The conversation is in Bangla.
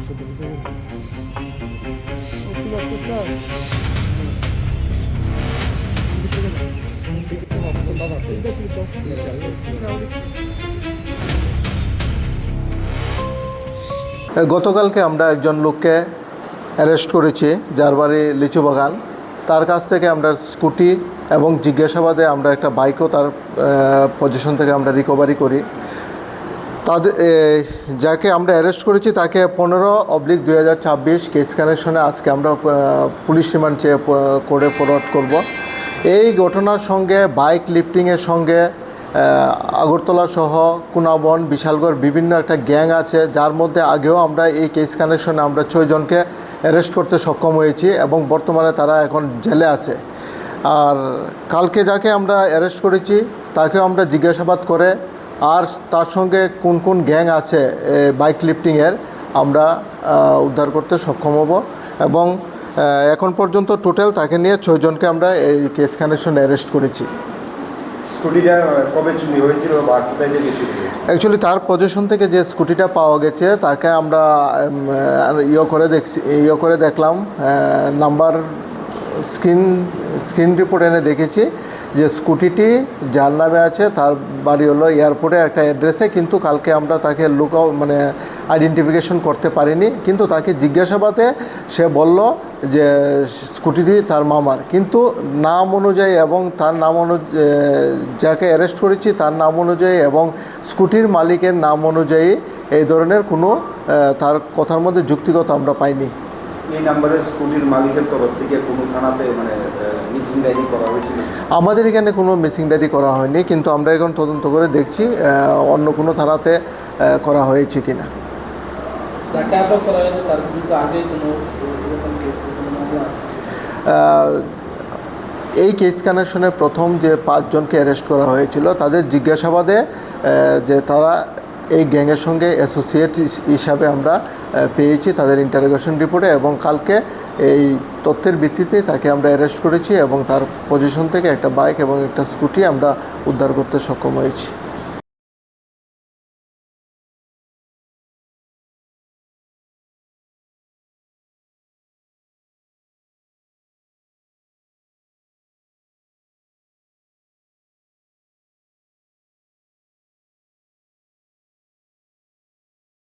গতকালকে আমরা একজন লোককে অ্যারেস্ট করেছি, যার বাড়ি লিচু বাগান। তার কাছ থেকে আমরা স্কুটি এবং জিজ্ঞাসাবাদে আমরা একটা বাইকও তার পজিশন থেকে আমরা রিকভারি করি। তাদের যাকে আমরা অ্যারেস্ট করেছি তাকে 15/2024 কেস কানেকশনে আজকে আমরা পুলিশ রিমান্ড চেয়ে করে ফরওয়ার্ড করব। এই ঘটনার সঙ্গে বাইক লিফটিংয়ের সঙ্গে আগরতলা সহ কুনাবন, বিশালগড় বিভিন্ন একটা গ্যাং আছে, যার মধ্যে আগেও আমরা এই কেস কানেকশনে আমরা 6 জনকে অ্যারেস্ট করতে সক্ষম হয়েছি এবং বর্তমানে তারা এখন জেলে আছে। আর কালকে যাকে আমরা অ্যারেস্ট করেছি তাকেও আমরা জিজ্ঞাসাবাদ করে আর তার সঙ্গে কোন কোন গ্যাং আছে বাইক লিফটিংয়ের আমরা উদ্ধার করতে সক্ষম হব। এবং এখন পর্যন্ত টোটাল তাকে নিয়ে 6 জনকে আমরা এই কেস কানেকশনে অ্যারেস্ট করেছি। স্কুটিটা কবে চুরি হয়েছিল বা কোথায় থেকে চুরি হয়েছিল? অ্যাকচুয়ালি তার পজিশন থেকে যে স্কুটিটা পাওয়া গেছে তাকে আমরা করে দেখলাম, নাম্বার স্ক্রিন রিপোর্ট এনে দেখেছি যে স্কুটিটি যার নামে আছে তার বাড়ি হলো এয়ারপোর্টে একটা অ্যাড্রেসে, কিন্তু কালকে আমরা তাকে আইডেন্টিফিকেশন করতে পারিনি। কিন্তু তাকে জিজ্ঞাসাবাদে সে বলল যে স্কুটিটি তার মামার, কিন্তু নাম অনুযায়ী এবং তার নাম যাকে অ্যারেস্ট করেছি তার নাম অনুযায়ী এবং স্কুটির মালিকের নাম অনুযায়ী এই ধরনের কোনো তার কথার মধ্যে যুক্তিগত আমরা পাইনি। এই নাম্বারে স্কুটির মালিকের তরফ থেকে কোনো থানাতে মিসিং ডায়েরি করা হয়েছিল? আমাদের এখানে কোনো মিসিং ডায়েরি করা হয়নি, কিন্তু আমরা এখন তদন্ত করে দেখছি অন্য কোনো থানাতে করা হয়েছে কিনা। এই কেস কানেকশনে প্রথম যে 5 জনকে অ্যারেস্ট করা হয়েছিল তাদের জিজ্ঞাসাবাদে যে তারা এই গ্যাংয়ের সঙ্গে অ্যাসোসিয়েট হিসাবে আমরা পেয়েছি তাদের ইন্টারোগেশন রিপোর্টে, এবং কালকে এই তথ্যের ভিত্তিতে তাকে আমরা অ্যারেস্ট করেছি এবং তার পজিশন থেকে একটা বাইক এবং একটা স্কুটি আমরা উদ্ধার করতে সক্ষম হয়েছি।